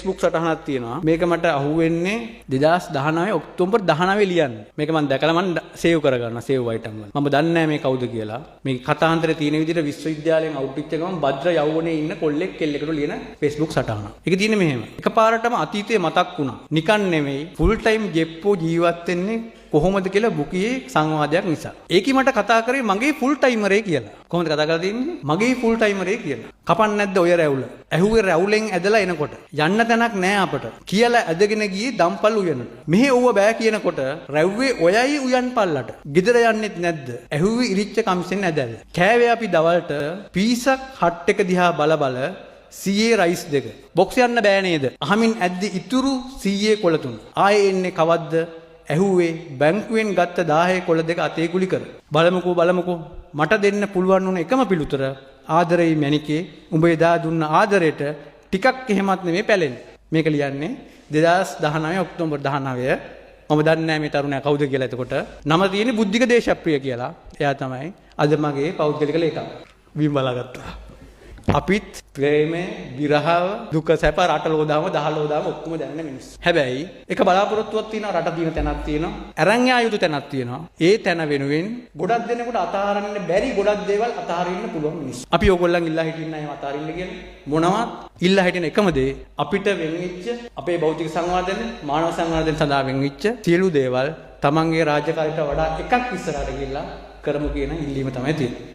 Facebook සටහනක් තියෙනවා. මේක මට අහුවෙන්නේ 2019 ඔක්තෝබර් 19 ලියන්න. මේක මම දැකලා මම සේව් කරගන්නවා සේව් අයිටම් වල. මම දන්නේ නැහැ මේ කවුද කියලා. මේ කතාන්තරේ තියෙන විදිහට විශ්වවිද්‍යාලයෙන් අවුට් වෙච්ච ගමන් භද්‍ර යවුණේ ඉන්න කොල්ලෙක් කෙල්ලෙකුට ලියන Facebook සටහන. ඒක තියෙන්නේ මෙහෙම. එකපාරටම අතීතයේ මතක් වුණා. නිකන් නෙමෙයි ෆුල් ටයිම් ජෙප්පෝ ජීවත් වෙන්නේ කොහොමද කියලා බුකියේ සංවාදයක් නිසා. ඒකි මට කතා කරේ මගේ ෆුල් ටයිමරේ කියලා. කොහොමද කතා කරලා තියෙන්නේ? මගේ ෆුල් ටයිමරේ කියලා. කපන්න නැද්ද ඔය රැවුල? ඇහුවේ රැවුලෙන් ඇදලා එනකොට. යන්න තැනක් නැහැ අපට. කියලා ඇදගෙන ගියේ දම්පල් උයනට. මෙහෙ ඕව බෑ කියනකොට රැව්වේ ඔයයි උයන් පල්ලට. ගෙදර යන්නෙත් නැද්ද? ඇහුවේ ඉරිච්ච කම්සෙන් ඇදලා. කෑවේ අපි දවල්ට පීසක් හට් එක දිහා බල බල සීයේ රයිස් දෙක. බොක්ස් යන්න බෑ නේද? අහමින් ඇද්දි ඉතුරු සීයේ කොළ තුන. ආයේ එන්නේ කවද්ද? ඇහුවේ බැංකුවෙන් ගත්ත 10 කොළ දෙක අතේ කුලි කර. බලමුකෝ මට දෙන්න පුළුවන් වුණ එකම පිළිතුර ආදරෙයි මැණිකේ උඹ එදා දුන්න ආදරයට ටිකක් එහෙමත් නෙමෙයි පැලෙන්නේ. මේක ලියන්නේ 2019 ඔක්තෝබර් 19. මම දන්නේ නැහැ මේ තරුණයා කවුද කියලා. එතකොට නම තියෙන්නේ බුද්ධික දේශප්‍රිය කියලා. එයා තමයි අද මගේ පෞද්ගලික ලේකම්. වීම බලාගත්තා. අපිත් ප්‍රේමේ විරහව දුක සැප රට ලෝදාම 10 ලෝදාම ඔක්කොම දැනෙන මිනිස්සු. හැබැයි එක බලාපොරොත්තුවක් තියෙනවා රට දින තැනක් තියෙනවා. අරන් යා යුතු තැනක් තියෙනවා. ඒ තැන වෙනුවෙන් ගොඩක් දෙනෙකුට අතහරින්න බැරි ගොඩක් දේවල් අතහරින්න පුළුවන් මිනිස්සු. අපි ඕගොල්ලන් ඉල්ලා හිටින්න අයම අතහරින්න කියන්නේ මොනවත් ඉල්ලා හිටින එකම දේ අපිට වෙන්විච්ච අපේ භෞතික සංවාදන මානව සංවාදන සඳහා වෙන්විච්ච සියලු දේවල් තමන්ගේ රාජකාරියට වඩා එකක් ඉස්සරහට ගිහිල්ලා කරමු කියන ඉල්ලීම තමයි තියෙන්නේ.